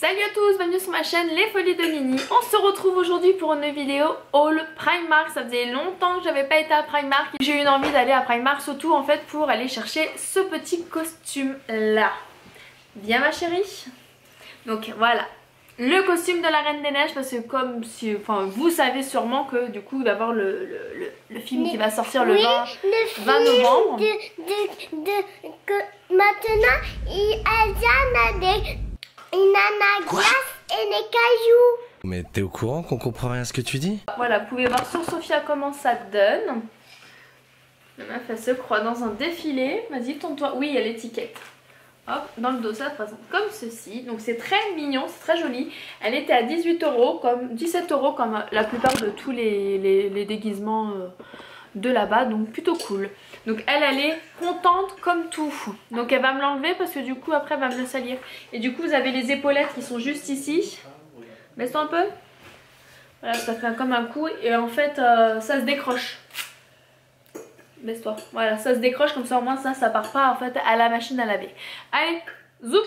Salut à tous, bienvenue sur ma chaîne Les Folies de Nini. On se retrouve aujourd'hui pour une vidéo haul Primark. Ça faisait longtemps que j'avais pas été à Primark. J'ai eu une envie d'aller à Primark, surtout en fait pour aller chercher ce petit costume là. Viens ma chérie. Donc voilà, le costume de la Reine des Neiges, parce que comme si, enfin, vous savez sûrement que du coup d'avoir le film qui va sortir le 20 novembre. Maintenant, il y a des glace et des cailloux. Mais t'es au courant qu'on comprend rien à ce que tu dis? Voilà, vous pouvez voir sur Sophia comment ça donne. La meuf elle se croit dans un défilé. Vas-y, tourne-toi. Oui, il y a l'étiquette. Hop, dans le dos ça se présente comme ceci. Donc c'est très mignon, c'est très joli. Elle était à 18 €, comme 17 € comme la plupart de tous les déguisements de là-bas. Donc plutôt cool. Donc elle est contente comme tout. Donc elle va me l'enlever parce que du coup après elle va me le salir. Et du coup vous avez les épaulettes qui sont juste ici. Baisse-toi un peu. Voilà, ça fait comme un coup et en fait ça se décroche. Baisse-toi. Voilà, ça se décroche comme ça au moins ça part pas en fait à la machine à laver. Allez, zoup,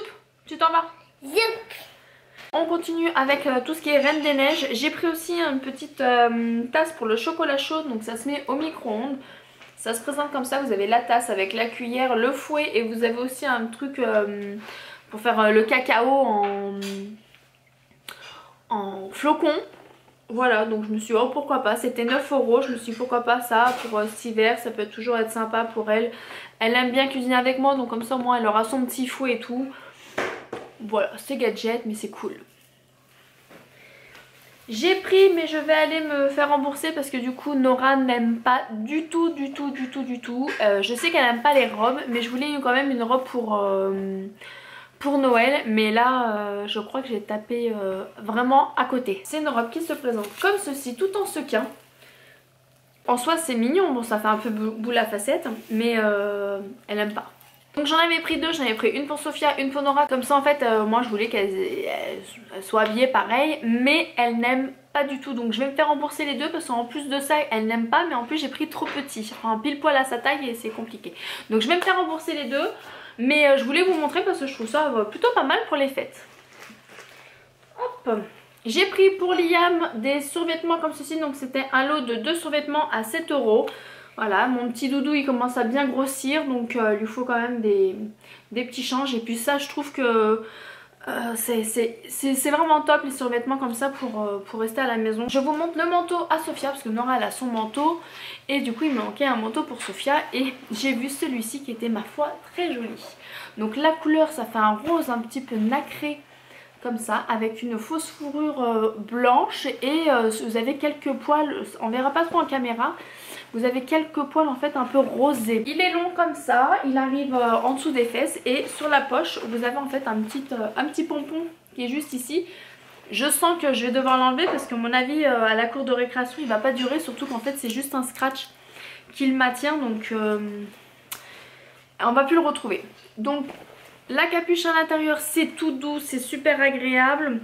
tu t'en vas. Zoup. On continue avec tout ce qui est Reine des Neiges. J'ai pris aussi une petite tasse pour le chocolat chaud, donc ça se met au micro-ondes. Ça se présente comme ça, vous avez la tasse avec la cuillère, le fouet et vous avez aussi un truc pour faire le cacao en flocons. Voilà, donc je me suis dit oh pourquoi pas, c'était 9 €, je me suis dit pourquoi pas ça pour cet hiver, ça peut toujours être sympa pour elle. Elle aime bien cuisiner avec moi, donc comme ça moi elle aura son petit fouet et tout. Voilà, c'est gadget mais c'est cool. J'ai pris mais je vais aller me faire rembourser parce que du coup Nora n'aime pas du tout. Je sais qu'elle n'aime pas les robes mais je voulais quand même une robe pour Noël, mais là je crois que j'ai tapé vraiment à côté. C'est une robe qui se présente comme ceci, tout en sequin. En soi c'est mignon, bon ça fait un peu boule à facettes, mais elle aime pas. Donc j'en avais pris deux, j'en avais pris une pour Sophia, une pour Nora. Comme ça en fait moi je voulais qu'elle soit habillée pareil, mais elle n'aime pas du tout. Donc je vais me faire rembourser les deux parce qu'en plus de ça elle n'aime pas, mais en plus j'ai pris trop petit. Enfin pile poil à sa taille et c'est compliqué. Donc je vais me faire rembourser les deux. Mais je voulais vous montrer parce que je trouve ça plutôt pas mal pour les fêtes. Hop. J'ai pris pour Liam des survêtements comme ceci. Donc c'était un lot de 2 survêtements à 7 €. Voilà, mon petit doudou il commence à bien grossir. Donc il lui faut quand même des petits changes. Et puis ça je trouve que c'est vraiment top les survêtements comme ça pour rester à la maison. Je vous montre le manteau à Sophia parce que Nora elle a son manteau. Et du coup il me manquait un manteau pour Sophia. Et j'ai vu celui-ci qui était ma foi très joli. Donc la couleur ça fait un rose un petit peu nacré comme ça, avec une fausse fourrure blanche et vous avez quelques poils, on verra pas trop en caméra, vous avez quelques poils en fait un peu rosés. Il est long comme ça, il arrive en dessous des fesses et sur la poche vous avez en fait un petit pompon qui est juste ici. Je sens que je vais devoir l'enlever parce que à mon avis à la cour de récréation il va pas durer, surtout qu'en fait c'est juste un scratch qui le maintient, donc on va plus le retrouver. Donc la capuche à l'intérieur c'est tout doux, c'est super agréable.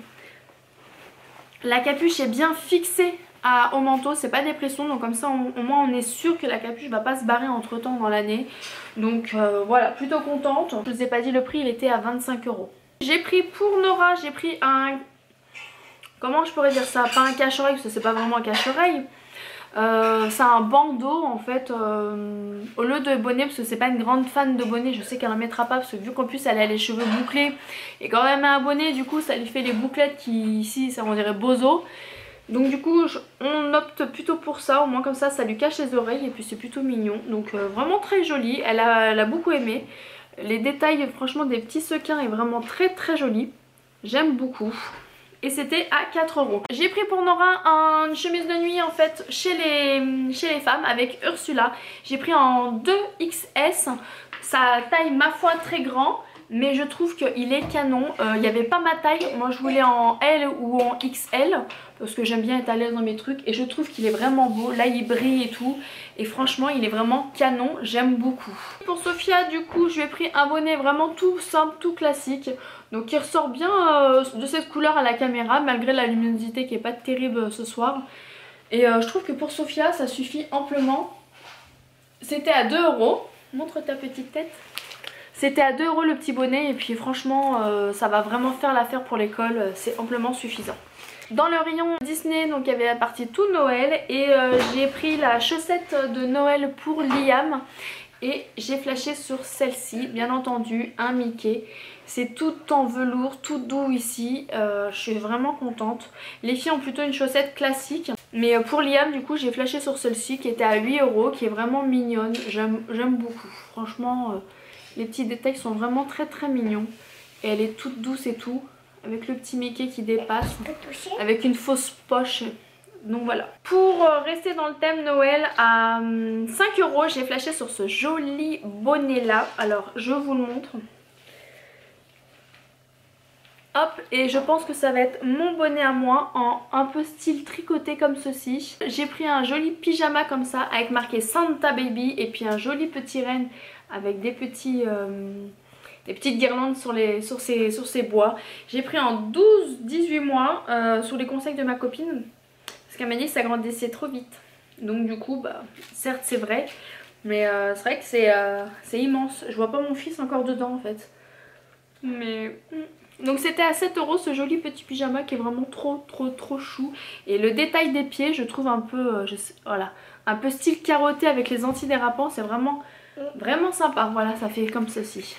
La capuche est bien fixée au manteau, c'est pas des pressons, donc comme ça au moins on est sûr que la capuche va pas se barrer entre temps dans l'année. Donc voilà, plutôt contente. Je vous ai pas dit le prix, il était à 25 €. J'ai pris pour Nora, j'ai pris un... Comment je pourrais dire ça? Pas un cache-oreille parce que c'est pas vraiment un cache-oreille. C'est un bandeau en fait au lieu de bonnet, parce que c'est pas une grande fan de bonnet. Je sais qu'elle en mettra pas parce que vu qu'en plus elle a les cheveux bouclés et quand elle met un bonnet du coup ça lui fait les bouclettes qui ici ça on dirait bozo. Donc du coup on opte plutôt pour ça, au moins comme ça lui cache les oreilles et puis c'est plutôt mignon. Donc vraiment très joli, elle a beaucoup aimé. Les détails franchement des petits sequins est vraiment très joli, j'aime beaucoup. Et c'était à 4 €. J'ai pris pour Nora une chemise de nuit en fait chez les femmes avec Ursula. J'ai pris en 2XS. Ça taille ma foi très grand, mais je trouve qu'il est canon. Il n'y avait pas ma taille, moi je voulais en L ou en XL parce que j'aime bien être à l'aise dans mes trucs et je trouve qu'il est vraiment beau. Là il brille et tout et franchement il est vraiment canon, j'aime beaucoup. Pour Sophia du coup je lui ai pris un bonnet vraiment tout simple, tout classique. Donc qui ressort bien de cette couleur à la caméra malgré la luminosité qui est pas terrible ce soir. Et je trouve que pour Sophia ça suffit amplement. C'était à 2 €. Montre ta petite tête. C'était à 2 € le petit bonnet et puis franchement ça va vraiment faire l'affaire pour l'école, c'est amplement suffisant. Dans le rayon Disney, donc il y avait la partie tout Noël et j'ai pris la chaussette de Noël pour Liam et j'ai flashé sur celle-ci, bien entendu, un Mickey. C'est tout en velours, tout doux ici, je suis vraiment contente. Les filles ont plutôt une chaussette classique, mais pour Liam du coup j'ai flashé sur celle-ci qui était à 8 €, qui est vraiment mignonne, j'aime beaucoup. Franchement les petits détails sont vraiment très mignons et elle est toute douce et tout. Avec le petit Mickey qui dépasse, avec une fausse poche. Donc voilà. Pour rester dans le thème Noël, à 5 €, j'ai flashé sur ce joli bonnet là. Alors je vous le montre. Hop, et je pense que ça va être mon bonnet à moi en un peu style tricoté comme ceci. J'ai pris un joli pyjama comme ça avec marqué Santa Baby et puis un joli petit renne avec des petits... des petites guirlandes sur ces bois. J'ai pris en 12-18 mois sous les conseils de ma copine. Parce qu'elle m'a dit que ça grandissait trop vite. Donc du coup, bah, certes c'est vrai. Mais c'est vrai que c'est immense. Je vois pas mon fils encore dedans en fait. Mais... Donc c'était à 7 € ce joli petit pyjama qui est vraiment trop chou. Et le détail des pieds je trouve un peu, voilà, un peu style carotté avec les antidérapants. C'est vraiment sympa. Voilà, ça fait comme ceci.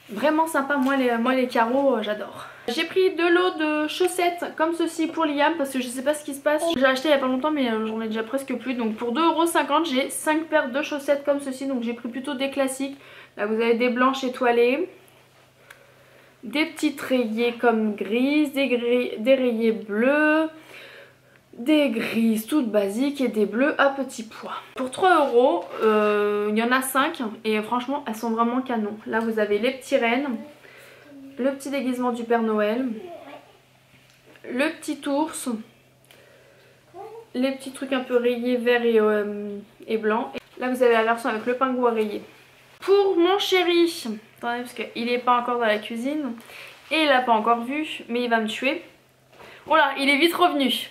Vraiment sympa, moi les carreaux j'adore. J'ai pris de l'eau de chaussettes comme ceci pour Liam parce que je sais pas ce qui se passe. J'ai acheté il y a pas longtemps mais j'en ai déjà presque plus. Donc pour 2,50 € j'ai 5 paires de chaussettes comme ceci. Donc j'ai pris plutôt des classiques. Là vous avez des blanches étoilées, des petites rayées comme grises, des rayées bleues, des grises toutes basiques et des bleus à petits pois. Pour 3 €, il y en a 5 et franchement elles sont vraiment canon. Là vous avez les petits rennes, le petit déguisement du Père Noël, le petit ours, les petits trucs un peu rayés vert et blanc. Là vous avez la version avec le pingouin rayé. Pour mon chéri, attendez parce qu'il n'est pas encore dans la cuisine et il l'a pas encore vu mais il va me tuer. Oh là, il est vite revenu.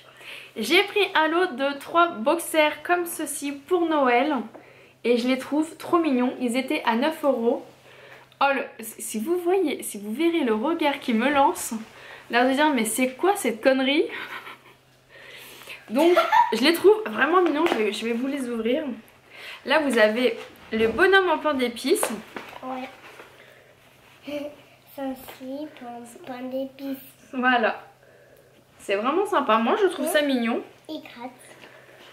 J'ai pris un lot de 3 boxers comme ceci pour Noël et je les trouve trop mignons. Ils étaient à 9 €. Oh, si vous verrez le regard qui me lance, l'air de dire mais c'est quoi cette connerie? Donc je les trouve vraiment mignons, je vais vous les ouvrir. Là vous avez le bonhomme en pain d'épices. Ouais. Ceci pour pain d'épices. Voilà. C'est vraiment sympa, moi je trouve ça mignon. Et gratte.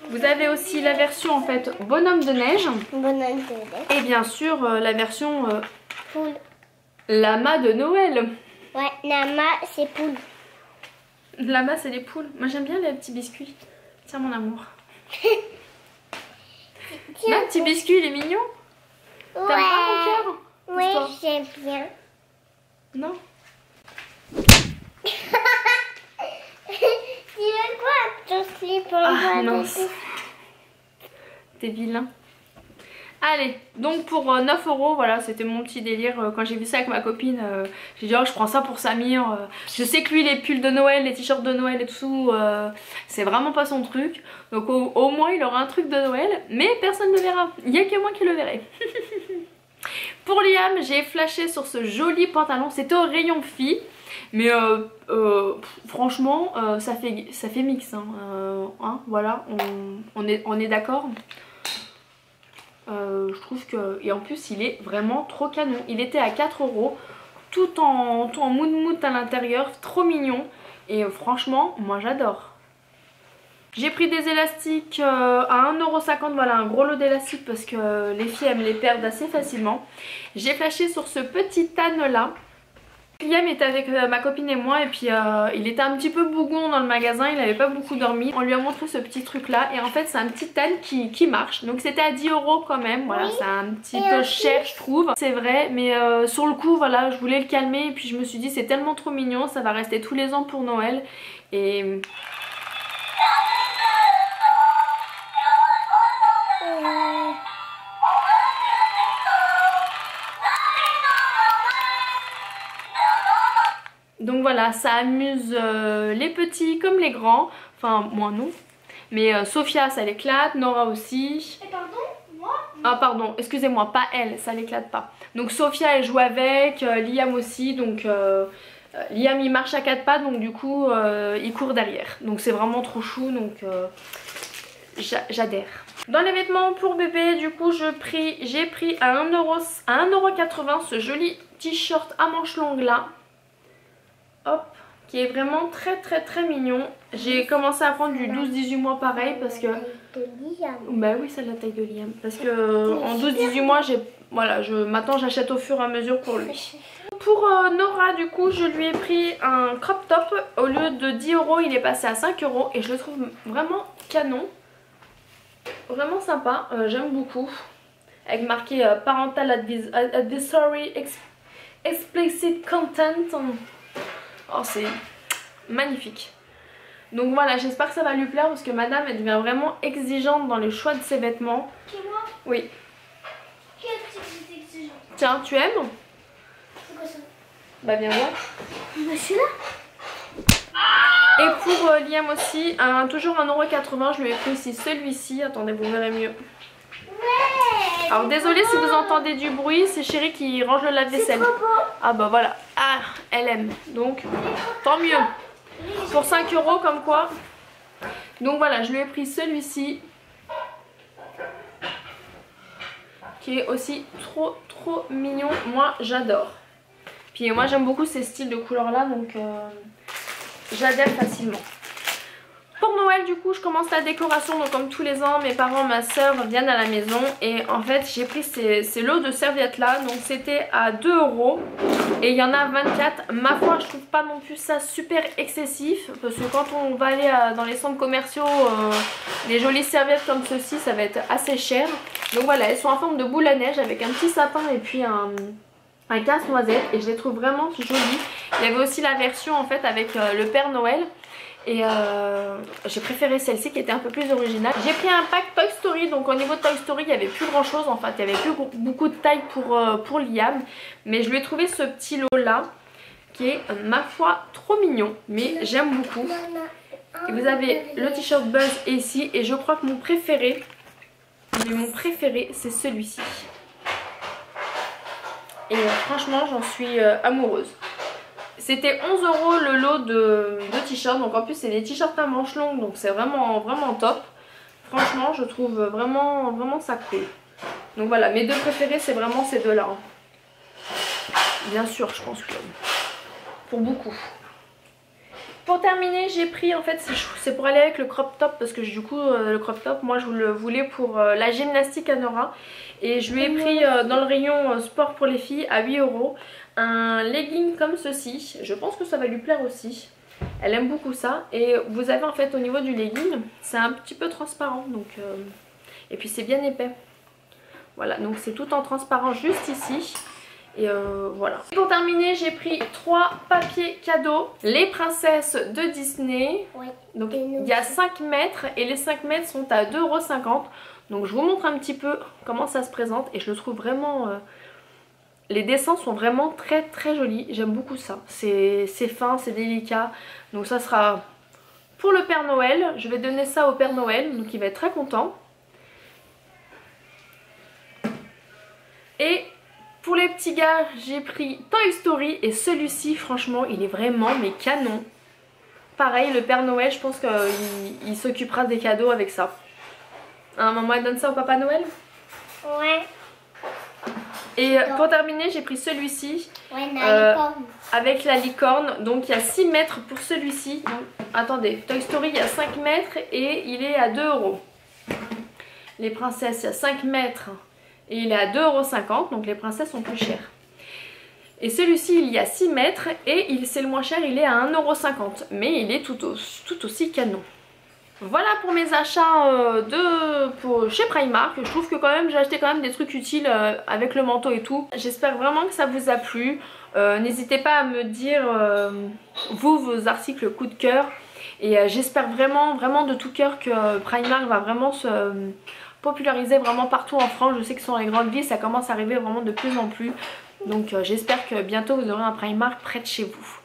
Vous avez aussi la version en fait bonhomme de neige. Bonhomme de neige. Et bien sûr la version Poule. lama de Noël. Ouais, lama c'est poule. Lama c'est les poules. Moi j'aime bien les petits biscuits. Tiens mon amour. Là, petit biscuit il est mignon. Ouais. T'aimes pas mon cœur? Oui, j'aime bien. Non. Tu veux quoi? Ton slip en Ah bas non. de tout. T'es vilain. Allez, donc pour 9 €, voilà, c'était mon petit délire. Quand j'ai vu ça avec ma copine, j'ai dit oh je prends ça pour Samir. Je sais que lui les pulls de Noël, les t-shirts de Noël et tout, c'est vraiment pas son truc. Donc au moins il aura un truc de Noël, mais personne ne verra. Il n'y a que moi qui le verrai. Pour Liam, j'ai flashé sur ce joli pantalon. C'était au rayon filles. Mais franchement ça fait mix hein. Voilà, on est d'accord. Je trouve que... Et en plus il est vraiment trop canon. Il était à 4 €, tout en mout à l'intérieur, trop mignon. Et franchement moi j'adore. J'ai pris des élastiques à 1,50 €, voilà, un gros lot d'élastiques parce que les filles aiment les perdre assez facilement. J'ai flashé sur ce petit tan là. Liam était avec ma copine et moi et puis il était un petit peu bougon dans le magasin, il n'avait pas beaucoup dormi. On lui a montré ce petit truc là et en fait c'est un petit tan qui marche. Donc c'était à 10 € quand même, voilà, oui. C'est un petit peu cher je trouve. C'est vrai mais sur le coup voilà je voulais le calmer et puis je me suis dit c'est tellement trop mignon, ça va rester tous les ans pour Noël. Et... Donc voilà, ça amuse les petits comme les grands. Enfin, moi non. Mais Sophia, ça l'éclate. Nora aussi. Et pardon, moi Ah pardon, excusez-moi, pas elle, ça l'éclate pas. Donc Sophia elle joue avec, Liam aussi, donc Liam il marche à 4 pas, donc du coup il court derrière. Donc c'est vraiment trop chou, donc j'adhère. Dans les vêtements pour bébé, du coup j'ai pris à 1,80€ ce joli t-shirt à manches longues là. Hop, qui est vraiment très mignon. J'ai commencé à prendre du 12-18 mois pareil parce que... Bah oui, c'est la taille de Liam. Parce que en 12-18 mois, voilà, maintenant j'achète au fur et à mesure pour lui. Pour Nora, du coup, je lui ai pris un crop top. Au lieu de 10€, il est passé à 5€ et je le trouve vraiment canon. Vraiment sympa, j'aime beaucoup. Avec marqué Parental Advisory Explicit Content. Oh, c'est magnifique. Donc voilà, j'espère que ça va lui plaire parce que madame elle devient vraiment exigeante dans le choix de ses vêtements. Qui, moi? Oui. Qui est-ce que c'est exigeant? Tiens, tu aimes? C'est quoi ça? Bah viens voir. Bah c'est là. Et pour Liam aussi, toujours 1,80€, je lui ai pris ici celui-ci. Attendez, vous verrez mieux. Ouais. Alors désolée si vous entendez du bruit, c'est Chérie qui range le lave-vaisselle. Ah bah voilà, ah elle aime, donc tant mieux. Pour 5€ comme quoi. Donc voilà, je lui ai pris celui-ci. Qui est aussi trop mignon, moi j'adore. Puis moi j'aime beaucoup ces styles de couleurs là, donc j'adhère facilement. Pour Noël du coup je commence la décoration, donc comme tous les ans mes parents, ma soeur viennent à la maison et en fait j'ai pris ces lots de serviettes là, donc c'était à 2€ et il y en a 24. Ma foi je trouve pas non plus ça super excessif parce que quand on va aller dans les centres commerciaux, les jolies serviettes comme ceci ça va être assez cher. Donc voilà, elles sont en forme de boule à neige avec un petit sapin et puis un casse-noisette et je les trouve vraiment jolies. Il y avait aussi la version en fait avec le Père Noël. Et j'ai préféré celle-ci qui était un peu plus originale. J'ai pris un pack Toy Story, donc au niveau de Toy Story il n'y avait plus grand chose en fait, il n'y avait plus beaucoup de taille pour Liam. Mais je lui ai trouvé ce petit lot là qui est ma foi trop mignon, mais j'aime beaucoup. Et vous avez le t-shirt Buzz ici et je crois que mon préféré c'est celui-ci. Et franchement j'en suis amoureuse. C'était 11€ le lot de t-shirts, donc en plus c'est des t-shirts à manches longues, donc c'est vraiment top. Franchement je trouve vraiment ça cool. Donc voilà, mes deux préférés c'est vraiment ces deux là. Bien sûr je pense que pour beaucoup. Pour terminer j'ai pris en fait, c'est pour aller avec le crop top parce que du coup le crop top moi je le voulais pour la gymnastique à Nora. Et je lui ai pris dans le rayon sport pour les filles à 8€ un legging comme ceci. Je pense que ça va lui plaire aussi. Elle aime beaucoup ça. Et vous avez en fait au niveau du legging, c'est un petit peu transparent. Donc, et puis c'est bien épais. Voilà, donc c'est tout en transparent juste ici. Et voilà. Pour terminer j'ai pris 3 papiers cadeaux. Les princesses de Disney. Oui. Donc il y a 5 mètres et les 5 mètres sont à 2,50€. Donc je vous montre un petit peu comment ça se présente et je le trouve vraiment... les dessins sont vraiment très jolis, j'aime beaucoup ça. C'est fin, c'est délicat. Donc ça sera pour le Père Noël. Je vais donner ça au Père Noël, donc il va être très content. Et pour les petits gars, j'ai pris Toy Story et celui-ci franchement il est vraiment mais canon. Pareil, le Père Noël, je pense qu'il s'occupera des cadeaux avec ça. Maman elle donne ça au Papa Noël? Ouais. Et pour terminer j'ai pris celui-ci avec la licorne. Donc il y a 6 mètres pour celui-ci. Attendez, Toy Story il y a 5 mètres et il est à 2€. Les princesses il y a 5 mètres et il est à 2,50€. Donc les princesses sont plus chères. Et celui-ci il y a 6 mètres et c'est le moins cher, il est à 1,50€. Mais il est tout aussi canon. Voilà pour mes achats chez Primark. Je trouve que quand même j'ai acheté quand même des trucs utiles avec le manteau et tout. J'espère vraiment que ça vous a plu. N'hésitez pas à me dire vos articles coup de cœur. Et j'espère vraiment de tout cœur que Primark va vraiment se populariser vraiment partout en France. Je sais que sur les grandes villes ça commence à arriver vraiment de plus en plus. Donc j'espère que bientôt vous aurez un Primark près de chez vous.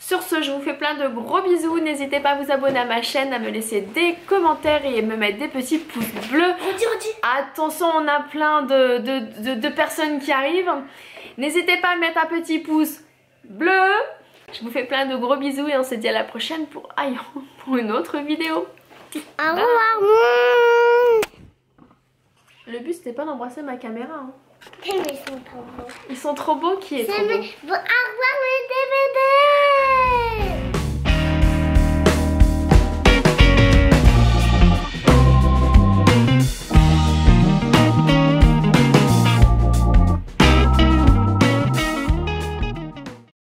Sur ce, je vous fais plein de gros bisous. N'hésitez pas à vous abonner à ma chaîne, à me laisser des commentaires et me mettre des petits pouces bleus. Attention, on a plein de personnes qui arrivent. N'hésitez pas à mettre un petit pouce bleu. Je vous fais plein de gros bisous et on se dit à la prochaine pour une autre vidéo. Au revoir. Le but c'était pas d'embrasser ma caméra. Hein. Mais ils sont trop beaux. Ils sont trop beaux, qui est trop beau? Au revoir.